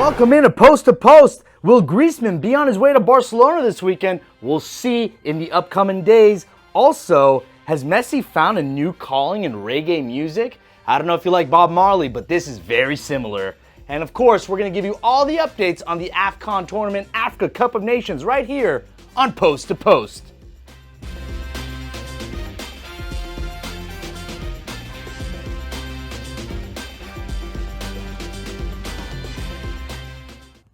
Welcome into Post to Post. Will Griezmann be on his way to Barcelona this weekend? We'll see in the upcoming days. Also, has Messi found a new calling in reggae music? I don't know if you like Bob Marley, but this is very similar. And of course, we're going to give you all the updates on the AFCON tournament, Africa Cup of Nations, right here on Post to Post.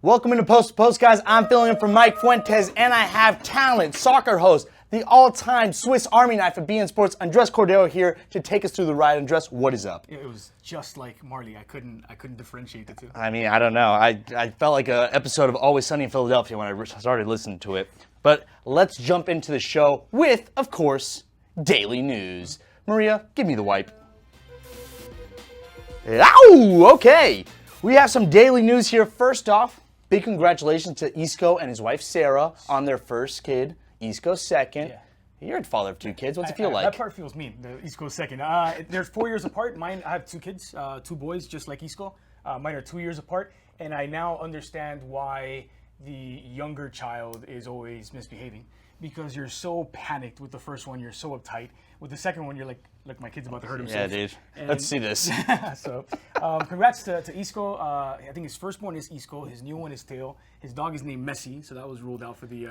Welcome into Post to Post, guys. I'm filling in for Mike Fuentes, and I have talent, soccer host, the all-time Swiss Army knife of beIN Sports, Andres Cordero here to take us through the ride. Andres, what is up? It was just like Marley. I couldn't differentiate the two. I mean, I don't know. I felt like an episode of Always Sunny in Philadelphia when I started listening to it. But let's jump into the show with, of course, daily news. Maria, give me the wipe. Ow! Okay. We have some daily news here. First off, big congratulations to Isco and his wife Sarah on their first kid. Isco's second. Yeah. You're a father of two kids. What's it feel like? That part feels mean. The Isco's second. They're 4 years apart. Mine, I have two kids, two boys, just like Isco. Mine are 2 years apart, and I now understand why the younger child is always misbehaving. Because you're so panicked with the first one, you're so uptight. With the second one, you're like my kid's about to hurt himself. Yeah, dude. Let's see this. So, congrats to Isco. I think his firstborn is Isco. His new one is Teo. His dog is named Messi, so that was ruled out for the.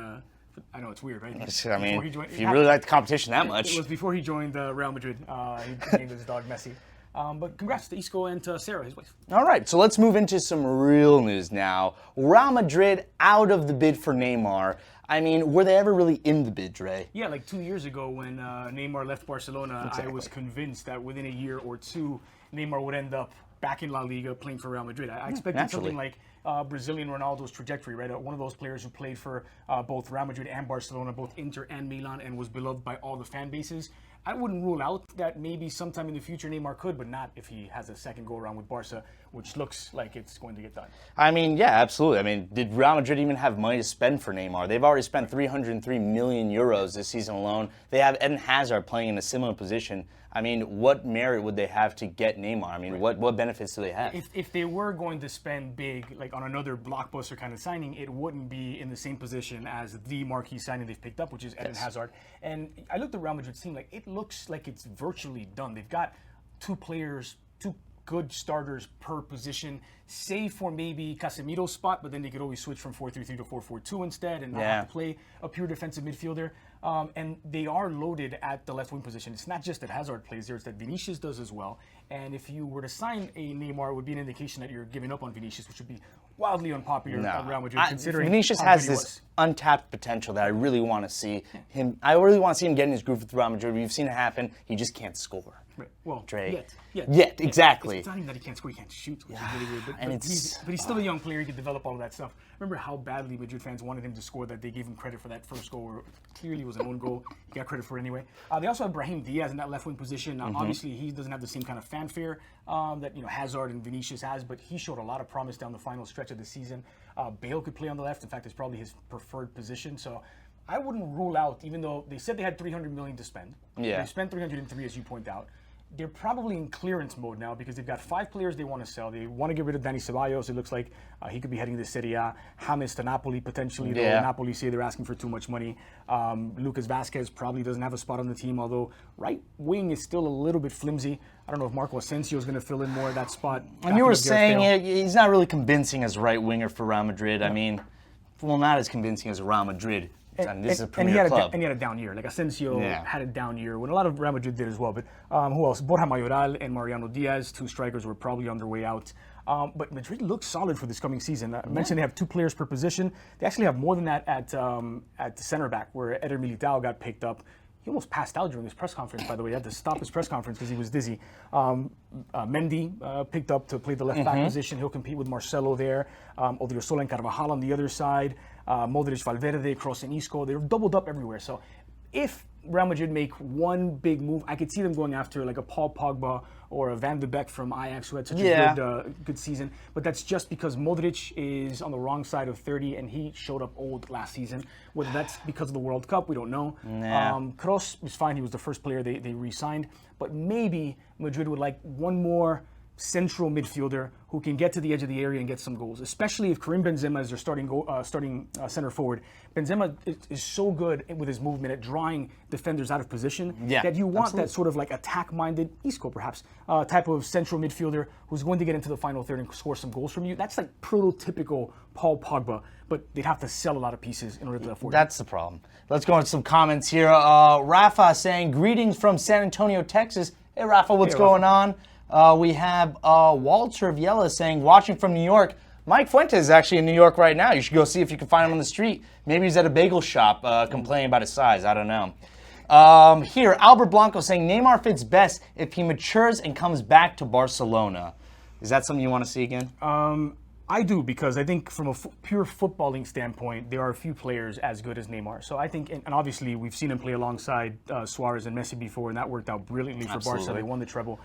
I know it's weird, right? I mean, if you really like the competition that much. It was before he joined Real Madrid. He named his dog Messi. But congrats to Isco and to Sarah, his wife. All right, so let's move into some real news now. Real Madrid out of the bid for Neymar. I mean, were they ever really in the bid, Dre? Yeah, like 2 years ago when Neymar left Barcelona, exactly. I was convinced that within a year or two, Neymar would end up back in La Liga playing for Real Madrid. I expected something like Brazilian Ronaldo's trajectory, right? One of those players who played for both Real Madrid and Barcelona, both Inter and Milan, and was beloved by all the fan bases. I wouldn't rule out that maybe sometime in the future Neymar could, but not if he has a second go-around with Barca, which looks like it's going to get done. I mean, yeah, absolutely. I mean, did Real Madrid even have money to spend for Neymar? They've already spent 303 million euros this season alone. They have Eden Hazard playing in a similar position. I mean, what merit would they have to get Neymar? I mean, what benefits do they have? If they were going to spend big, like on another blockbuster kind of signing, it wouldn't be in the same position as the marquee signing they've picked up, which is Eden Hazard. And I looked at Real Madrid's team, like it looks like it's virtually done. They've got two good starters per position, save for maybe Casemiro's spot, but then they could always switch from 4-3-3 to 4-4-2 instead and not have to play a pure defensive midfielder. And they are loaded at the left wing position. It's not just that Hazard plays there, it's that Vinicius does as well. And if you were to sign a Neymar, it would be an indication that you're giving up on Vinicius, which would be wildly unpopular at Real Madrid, considering Vinicius has this untapped potential that I really want to see him. I really want to see him get in his groove with Real Madrid. We've seen it happen. He just can't score. Right. Well, Dre. Yet, exactly. It's not even that he can't score; he can't shoot, which is really weird. But he's still a young player. He could develop all of that stuff. Remember how badly Madrid fans wanted him to score that they gave him credit for that first goal, where clearly was an own goal. He got credit for it anyway. They also have Brahim Diaz in that left wing position. Obviously, he doesn't have the same kind of fanfare that Hazard and Vinicius has, but he showed a lot of promise down the final stretch of the season. Bale could play on the left. In fact, it's probably his preferred position. So I wouldn't rule out, even though they said they had 300 million to spend. Yeah. They spent 303, as you point out. They're probably in clearance mode now because they've got 5 players they want to sell. They want to get rid of Dani Ceballos. It looks like he could be heading to Serie A. James to Napoli potentially, though Napoli say they're asking for too much money. Lucas Vazquez probably doesn't have a spot on the team, although right wing is still a little bit flimsy. I don't know if Marco Asensio is going to fill in more of that spot. And you were saying he's not really convincing as right winger for Real Madrid. I mean, well, not as convincing as Real Madrid. This is a premier club. And he had a down year. Like Asensio had a down year, when a lot of Real Madrid did as well. But who else? Borja Mayoral and Mariano Diaz, 2 strikers, were probably on their way out. But Madrid looks solid for this coming season. I mentioned they have 2 players per position. They actually have more than that at the center back, where Eder Militao got picked up. He almost passed out during his press conference, by the way. He had to stop his press conference because he was dizzy. Mendy picked up to play the left back position. He'll compete with Marcelo there. Odriozola and Carvajal on the other side. Modric, Valverde, Kroos, and Isco. They're doubled up everywhere. So if Real Madrid make one big move, I could see them going after like a Paul Pogba or a Van de Beek from Ajax, who had such a good season. But that's just because Modric is on the wrong side of 30 and he showed up old last season. Whether that's because of the World Cup, we don't know. Kroos was fine. He was the first player they re-signed. But maybe Madrid would like one more central midfielder who can get to the edge of the area and get some goals, especially if Karim Benzema is their starting center forward. Benzema is so good with his movement at drawing defenders out of position that you want that sort of like attack-minded, Isco perhaps, type of central midfielder who's going to get into the final third and score some goals from you. That's like prototypical Paul Pogba, but they'd have to sell a lot of pieces in order to afford it. That's the problem. Let's go into some comments here. Rafa saying, greetings from San Antonio, Texas. Hey, Rafa, what's going on? We have Walter Viella saying, watching from New York. Mike Fuentes is actually in New York right now. You should go see if you can find him on the street. Maybe he's at a bagel shop complaining about his size. I don't know. Here, Albert Blanco saying, Neymar fits best if he matures and comes back to Barcelona. Is that something you want to see again? I do, because I think from a pure footballing standpoint, there are a few players as good as Neymar. So I think, and obviously we've seen him play alongside Suarez and Messi before, and that worked out brilliantly for Barca. They won the treble.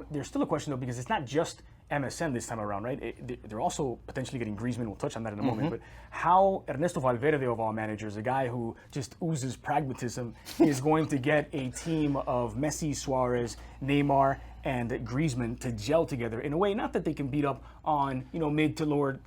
There's still a question, though, because it's not just MSN this time around, right? They're also potentially getting Griezmann. We'll touch on that in a moment. But how Ernesto Valverde, of all managers, a guy who just oozes pragmatism, is going to get a team of Messi, Suarez, Neymar, and Griezmann to gel together in a way, not that they can beat up on, mid to lower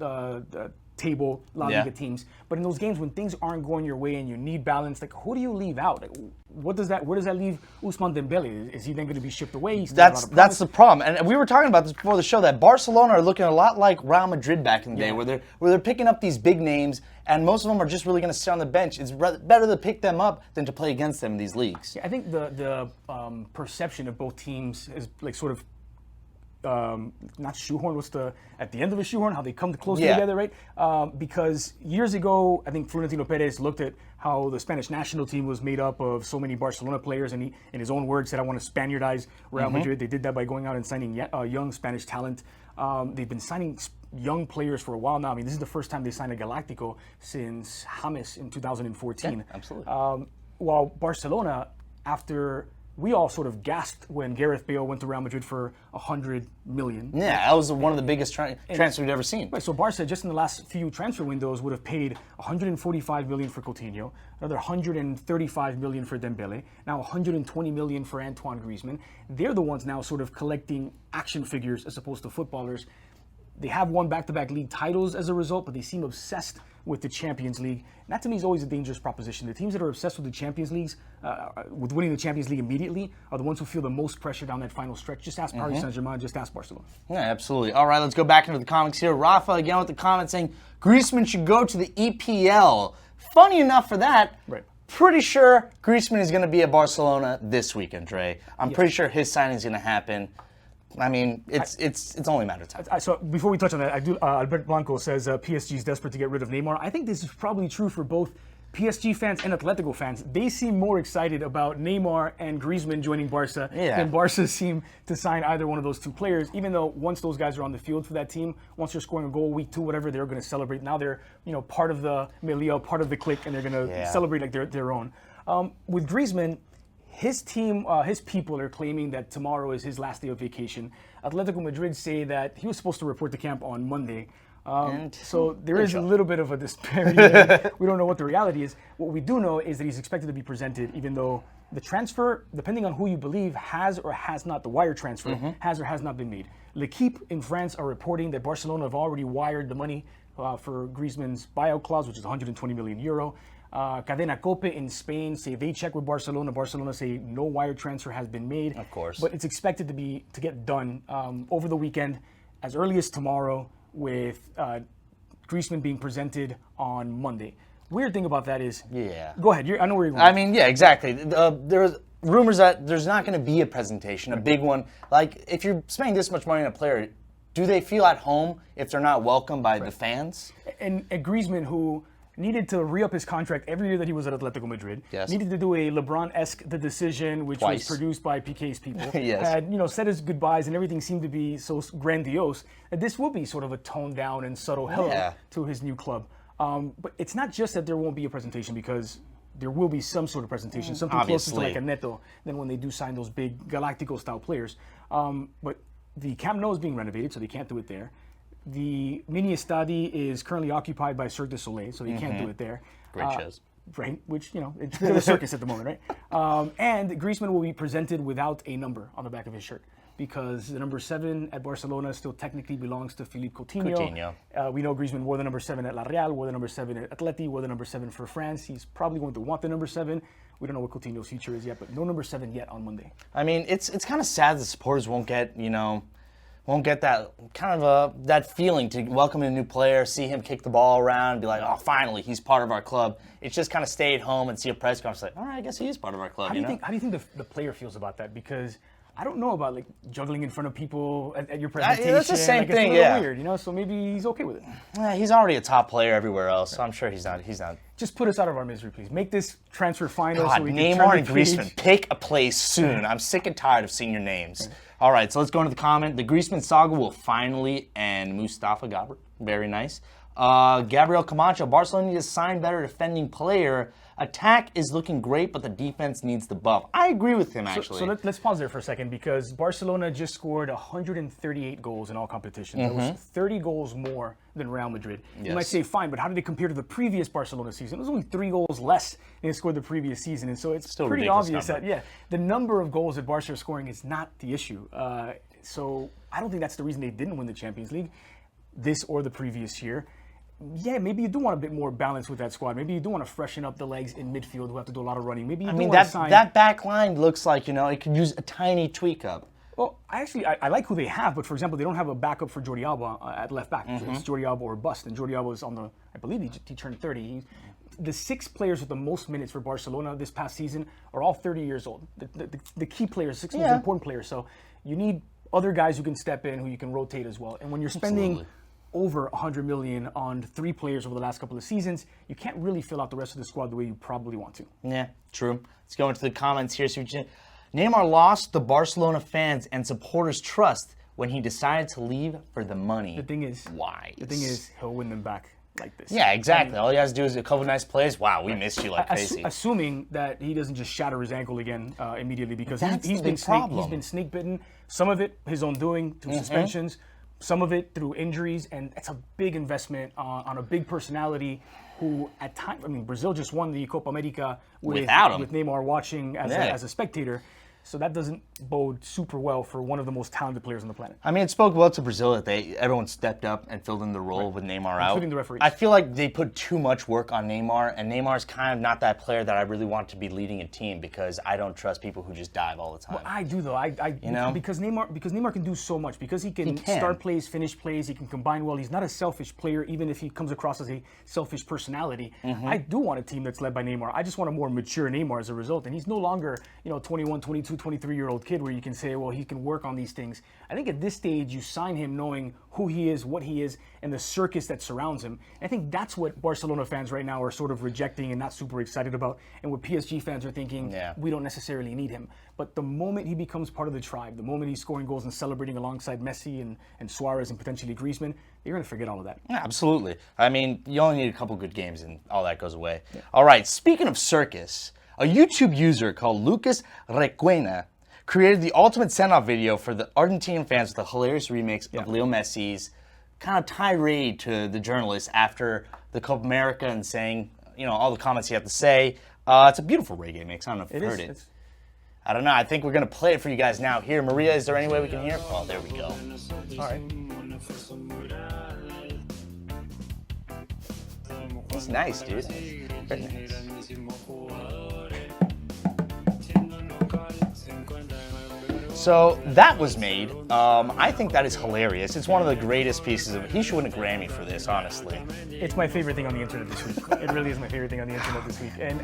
table La Liga teams, but in those games when things aren't going your way and you need balance, like, who do you leave out? Like, where does that leave Ousmane Dembele? Is he then going to be shipped away? That's the problem. And we were talking about this before the show, that Barcelona are looking a lot like Real Madrid back in the day, where they're picking up these big names, and most of them are just really going to sit on the bench. It's better to pick them up than to play against them in these leagues. Yeah, I think the perception of both teams is like sort of not shoehorn. What's at the end of a shoehorn? How they come closer together, right? Because years ago, I think Florentino Perez looked at how the Spanish national team was made up of so many Barcelona players, and he, in his own words, said, "I want to Spaniardize Real Madrid." They did that by going out and signing young Spanish talent. They've been signing young players for a while now. I mean, this is the first time they signed a Galactico since James in 2014. Yeah, absolutely. While Barcelona, after we all sort of gasped when Gareth Bale went to Real Madrid for $100 million. Yeah, that was one of the biggest transfers we've ever seen. Right, so Barca, just in the last few transfer windows, would have paid $145 million for Coutinho, another $135 million for Dembele, now $120 million for Antoine Griezmann. They're the ones now sort of collecting action figures as opposed to footballers. They have won back-to-back league titles as a result, but they seem obsessed with the Champions League. And that, to me, is always a dangerous proposition. The teams that are obsessed with the Champions Leagues, with winning the Champions League immediately, are the ones who feel the most pressure down that final stretch. Just ask Paris Saint-Germain, just ask Barcelona. Yeah, absolutely. All right, let's go back into the comics here. Rafa again with the comment saying, Griezmann should go to the EPL. Funny enough for that, pretty sure Griezmann is going to be at Barcelona this weekend, Dre. I'm pretty sure his signing is going to happen. I mean, it's only a matter of time. So before we touch on that, Albert Blanco says PSG is desperate to get rid of Neymar. I think this is probably true for both PSG fans and Atletico fans. They seem more excited about Neymar and Griezmann joining Barca than Barca seem to sign either one of those two players, even though once those guys are on the field for that team, once they're scoring a goal week 2, whatever, they're going to celebrate. Now they're part of the milieu, part of the clique, and they're going to celebrate like their own. With Griezmann, his team, his people are claiming that tomorrow is his last day of vacation. Atletico Madrid say that he was supposed to report to camp on Monday. So there is a little bit of a disparity there. We don't know what the reality is. What we do know is that he's expected to be presented, even though the transfer, depending on who you believe, has or has not, the wire transfer, has or has not been made. L'Equipe in France are reporting that Barcelona have already wired the money for Griezmann's buyout clause, which is 120 million euro. Cadena Cope in Spain say they check with Barcelona. Barcelona say no wire transfer has been made. Of course. But it's expected to get done over the weekend, as early as tomorrow, with Griezmann being presented on Monday. Weird thing about that is... Yeah. Go ahead. I know where you're going. I mean, yeah, exactly. There's rumors that there's not going to be a presentation, a big one. Like, if you're spending this much money on a player, do they feel at home if they're not welcomed by the fans? And Griezmann, who needed to re-up his contract every year that he was at Atletico Madrid. Yes. Needed to do a LeBron-esque The Decision, which was produced by PK's people. Yes. Had said his goodbyes, and everything seemed to be so grandiose that this will be sort of a toned down and subtle hello to his new club. But it's not just that there won't be a presentation, because there will be some sort of presentation, something closer to like a Neto than when they do sign those big Galactico-style players. But the Camp Nou is being renovated, so they can't do it there. The mini estadi is currently occupied by Cirque du Soleil, so you can't do it there. Great shows. Right, which, it's a circus at the moment, right? And Griezmann will be presented without a number on the back of his shirt, because the number 7 at Barcelona still technically belongs to Philippe Coutinho. We know Griezmann wore the number 7 at La Real, wore the number 7 at Atleti, wore the number 7 for France. He's probably going to want the number 7. We don't know what Coutinho's future is yet, but no number 7 yet on Monday. I mean, it's kind of sad that supporters won't get that kind of that feeling to welcome a new player, see him kick the ball around, and be like, oh, finally, he's part of our club. It's just kind of stay at home and see a press conference like, all right, I guess he is part of our club. How do you think the player feels about that? Because I don't know about like juggling in front of people at your presentation. That's the same thing, it's a little weird, you know. So maybe he's okay with it. Yeah, he's already a top player everywhere else, so I'm sure he's not. Just put us out of our misery, please. Make this transfer final. God, so we Neymar can and Griezmann, pick a place soon. I'm sick and tired of seeing your names. All right, so let's go into the comment. The Griezmann saga will finally end. Mustafa Gabri, very nice. Gabriel Camacho, Barcelona needs to sign better defending player. Attack is looking great, but the defense needs the buff. I agree with him, actually. So let's pause there for a second, because Barcelona just scored 138 goals in all competitions. That was 30 goals more than Real Madrid. Yes. You might say, fine, but how did they compare to the previous Barcelona season? It was only 3 goals less than they scored the previous season. And so it's still pretty obvious that, the number of goals that Barca are scoring is not the issue. So I don't think that's the reason they didn't win the Champions League, this or the previous year. Yeah, maybe you do want a bit more balance with that squad. Maybe you do want to freshen up the legs in midfield who have to do a lot of running. Maybe you want to sign... that back line looks like, it could use a tiny tweak up. Well, I like who they have, but for example, they don't have a backup for Jordi Alba at left back. It's Jordi Alba or bust, and Jordi Alba is on I believe he turned 30. The 6 players with the most minutes for Barcelona this past season are all 30 years old. The key players, 6 most important players. So you need other guys who can step in, who you can rotate as well. And when you're spending over 100 million on 3 players over the last couple of seasons, you can't really fill out the rest of the squad the way you probably want to. Yeah, true. Let's go into the comments here. Neymar lost the Barcelona fans and supporters' trust when he decided to leave for the money. The thing is, why? The thing is, he'll win them back like this. Yeah, exactly. All he has to do is a couple nice plays. Wow, we missed you like crazy. Assuming that he doesn't just shatter his ankle again immediately, because he's been snake bitten. Some of it his own doing through suspensions. Some of it through injuries, and it's a big investment on a big personality who, at times, Brazil just won the Copa America with Neymar watching as a spectator. So that doesn't bode super well for one of the most talented players on the planet. I mean, it spoke well to Brazil that everyone stepped up and filled in the role with Neymar out. Including the referees. I feel like they put too much work on Neymar, and Neymar's kind of not that player that I really want to be leading a team, because I don't trust people who just dive all the time. Well, I do though. Because Neymar can do so much. Because he can start plays, finish plays, he can combine well. He's not a selfish player, even if he comes across as a selfish personality. I do want a team that's led by Neymar. I just want a more mature Neymar as a result, and he's no longer 21, 22, 23-year-old kid where you can say, well, he can work on these things. I think at this stage, you sign him knowing who he is, what he is, and the circus that surrounds him. And I think that's what Barcelona fans right now are sort of rejecting and not super excited about, and what PSG fans are thinking, we don't necessarily need him. But the moment he becomes part of the tribe, the moment he's scoring goals and celebrating alongside Messi and Suarez and potentially Griezmann, you're going to forget all of that. Yeah, absolutely. I mean, you only need a couple good games and all that goes away. Yeah. All right, speaking of circus, a YouTube user called Lucas Requena created the ultimate send-off video for the Argentinian fans with a hilarious remix of Leo Messi's kind of tirade to the journalists after the Copa America and saying, all the comments he had to say. It's a beautiful reggae mix. I don't know if you've heard it. I don't know. I think we're going to play it for you guys now. Here, Maria, is there any way we can hear it? Oh, there we go. All right. It's nice, dude. Very nice. So that was made. I think that is hilarious. It's one of the greatest pieces of. He should win a Grammy for this, honestly. It's my favorite thing on the internet this week. It really is my favorite thing on the internet this week. And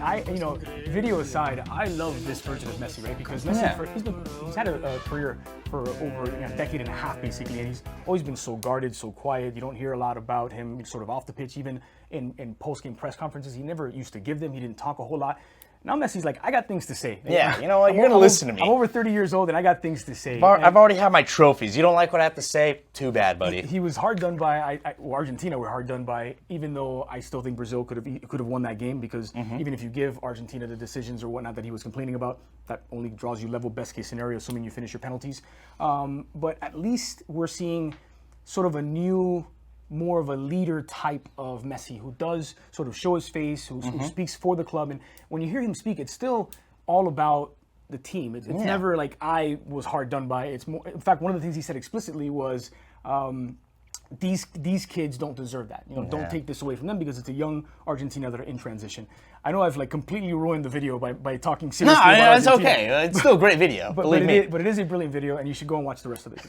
video aside, I love this version of Messi, right? Because Messi, he's had a career for over a decade and a half, basically, and he's always been so guarded, so quiet. You don't hear a lot about him, sort of off the pitch, even in post-game press conferences. He never used to give them. He didn't talk a whole lot. Now Messi's like, I got things to say. Yeah, you know what? You're going to listen to me. I'm over 30 years old and I got things to say. I've already had my trophies. You don't like what I have to say? Too bad, buddy. He was hard done by. Argentina were hard done by, even though I still think Brazil could have won that game, because even if you give Argentina the decisions or whatnot that he was complaining about, that only draws you level best case scenario, assuming you finish your penalties. But at least we're seeing sort of a new, more of a leader type of Messi, who does sort of show his face, who speaks for the club. And when you hear him speak, it's still all about the team. It's never like I was hard done by. It's more. In fact, one of the things he said explicitly was. These kids don't deserve that. Don't take this away from them because it's a young Argentina that are in transition. I know I've like completely ruined the video by talking seriously about it's Argentina. okay. It's still a great video, believe me. But it is a brilliant video, and you should go and watch the rest of it.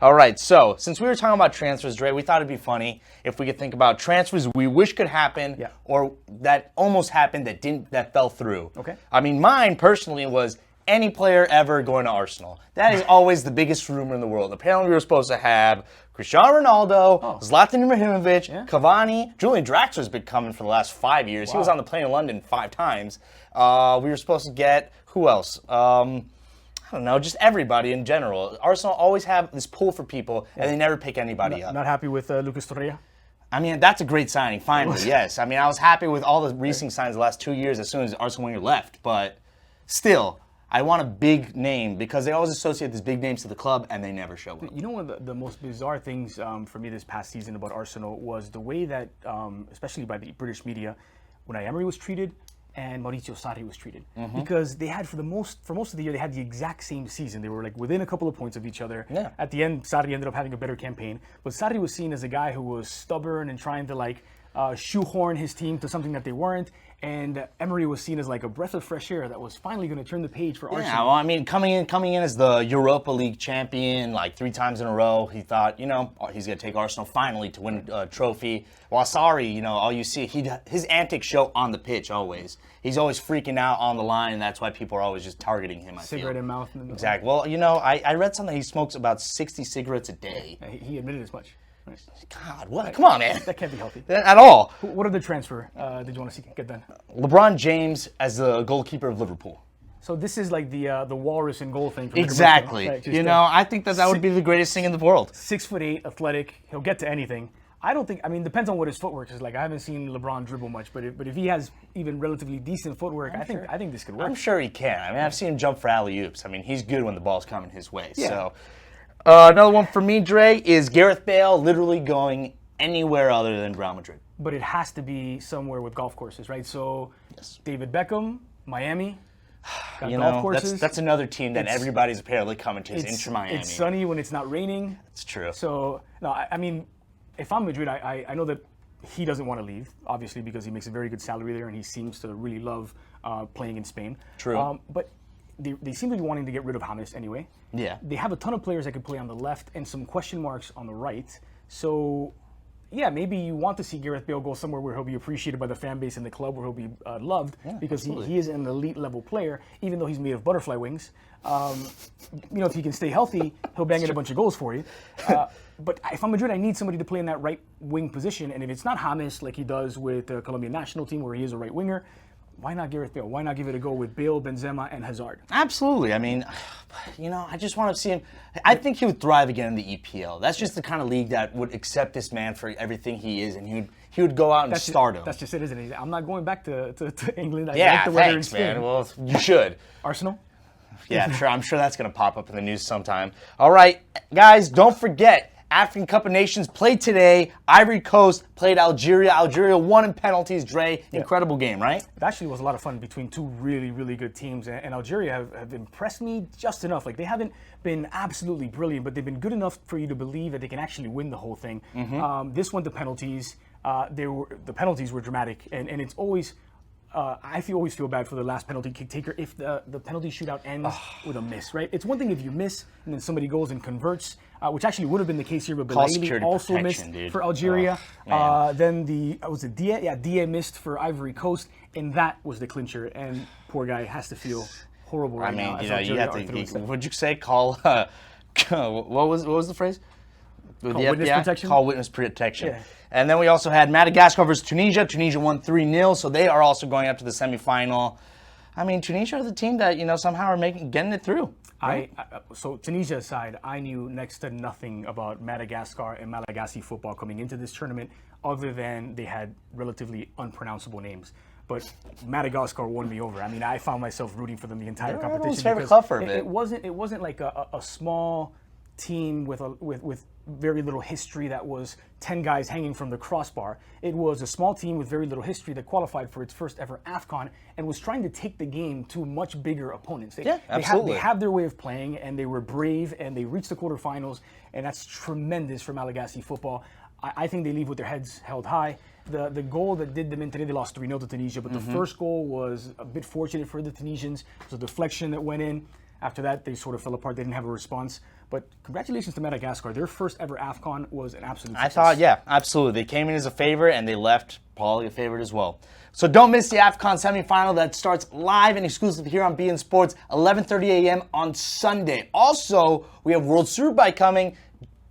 All right, so since we were talking about transfers, Dre, we thought it'd be funny if we could think about transfers we wish could happen or that almost happened that fell through. Okay. I mean, mine personally was any player ever going to Arsenal. That is always the biggest rumor in the world. Apparently, we were supposed to have Cristiano Ronaldo, Zlatan Ibrahimovic, Cavani, Julian Draxler's been coming for the last 5 years. He was on the plane in London 5 times. We were supposed to get, who else? I don't know, just everybody in general. Arsenal always have this pull for people, and they never pick anybody up. Not happy with Lucas Torreira? I mean, that's a great signing, finally, yes. I mean, I was happy with all the recent signs the last 2 years as soon as Arsene Wenger left, but still, I want a big name because they always associate these big names to the club and they never show up. You know, one of the most bizarre things for me this past season about Arsenal was the way that, especially by the British media, Unai Emery was treated and Mauricio Sarri was treated. Because they had, for most of the year, they had the exact same season. They were like within a couple of points of each other. Yeah. At the end, Sarri ended up having a better campaign. But Sarri was seen as a guy who was stubborn and trying to like shoehorn his team to something that they weren't. And Emery was seen as like a breath of fresh air that was finally going to turn the page for Arsenal. Yeah, well, I mean, coming in as the Europa League champion like 3 times in a row, he thought, he's going to take Arsenal finally to win a trophy. While Sarri, all you see, his antics show on the pitch always. He's always freaking out on the line, and that's why people are always just targeting him, I feel. Cigarette in mouth. Exactly. Well, I read something, he smokes about 60 cigarettes a day. He admitted as much. Right. God, what? Come on, man. That can't be healthy. At all. What other transfer did you want to get done? LeBron James as the goalkeeper of Liverpool. So this is like the walrus and goal thing. From Exactly. Right, I think that would be the greatest thing in the world. 6'8", athletic. He'll get to anything. Depends on what his footwork is like. I haven't seen LeBron dribble much, but if he has even relatively decent footwork, I think this could work. I'm sure he can. I mean, I've seen him jump for alley-oops. I mean, he's good when the ball's coming his way. Yeah. So, another one for me, Dre, is Gareth Bale literally going anywhere other than Real Madrid. But it has to be somewhere with golf courses, right? So, David Beckham, Miami. Golf courses. That's another team that everybody's apparently coming to is Inter Miami. It's sunny when it's not raining. It's true. So, no, I mean, if I'm Madrid, I know that he doesn't want to leave, obviously, because he makes a very good salary there and he seems to really love playing in Spain. True. But they seem to be wanting to get rid of James anyway. Yeah. They have a ton of players that could play on the left and some question marks on the right. So, yeah, maybe you want to see Gareth Bale go somewhere where he'll be appreciated by the fan base and the club, where he'll be loved, because he is an elite level player, even though he's made of butterfly wings. If he can stay healthy, he'll bang in a bunch of goals for you. But if I'm Madrid, I need somebody to play in that right wing position. And if it's not James, like he does with the Colombian national team, where he is a right winger, why not Gareth Bale? Why not give it a go with Bale, Benzema, and Hazard? Absolutely. I mean, I just want to see him. I think he would thrive again in the EPL. That's just the kind of league that would accept this man for everything he is, and he would go out and start him. That's just it, isn't it? I'm not going back to England. I like the weather in thanks, Spain. man. Well, you should. Arsenal? Yeah, I'm sure that's going to pop up in the news sometime. All right, guys, don't forget, African Cup of Nations played today. Ivory Coast played Algeria. Algeria won in penalties, Dre. Incredible game, right? It actually was a lot of fun between two really, really good teams. And Algeria have impressed me just enough. Like, they haven't been absolutely brilliant, but they've been good enough for you to believe that they can actually win the whole thing. This went to penalties. The penalties were dramatic. And it's always... I always feel bad for the last penalty kick taker if the penalty shootout ends with a miss, right? It's one thing if you miss and then somebody goes and converts, which actually would have been the case here, but Belaïli also missed for Algeria. Then Dia missed for Ivory Coast, and that was the clincher. And poor guy has to feel horrible right now. You have to. What'd you say? Call. What was the phrase? Call witness protection. Call witness protection. Yeah. And then we also had Madagascar versus Tunisia. Tunisia won 3-0, so they are also going up to the semifinal. I mean, Tunisia are the team that somehow are getting it through. Right? So Tunisia aside, I knew next to nothing about Madagascar and Malagasy football coming into this tournament, other than they had relatively unpronounceable names. But Madagascar won me over. I mean, I found myself rooting for them the entire competition. Favorite club for a bit. It wasn't like a small team with very little history that was 10 guys hanging from the crossbar. It was a small team with very little history that qualified for its first ever AFCON and was trying to take the game to much bigger opponents. Absolutely. They have their way of playing, and they were brave, and they reached the quarterfinals, and that's tremendous for Malagasy football. I think they leave with their heads held high. The goal that did them in today, they lost 3-0 to Tunisia, but the first goal was a bit fortunate for the Tunisians. It was a deflection that went in. After that, they sort of fell apart. They didn't have a response. But congratulations to Madagascar. Their first ever AFCON was an absolute success. I thought, yeah, absolutely. They came in as a favorite, and they left probably a favorite as well. So don't miss the AFCON semifinal that starts live and exclusive here on beIN Sports, 11:30 a.m. on Sunday. Also, we have World Superbike coming.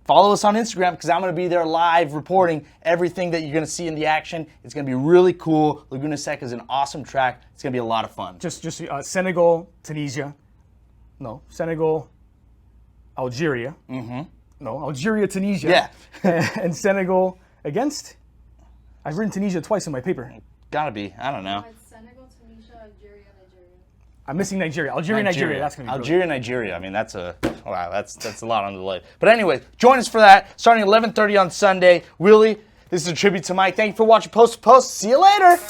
Follow us on Instagram because I'm going to be there live reporting everything that you're going to see in the action. It's going to be really cool. Laguna Seca is an awesome track. It's going to be a lot of fun. Just Senegal, Tunisia. No, Senegal, Algeria. No, Algeria, Tunisia. Yeah. And Senegal against? I've written Tunisia twice in my paper. Gotta be. I don't know. No, it's Senegal, Tunisia, Algeria, Nigeria. I'm missing Nigeria. Algeria, Nigeria. That's gonna be Algeria, Nigeria. I mean, that's a lot on the delay. But anyway, join us for that starting at 11:30 on Sunday. Willie, this is a tribute to Mike. Thank you for watching Post to Post. See you later.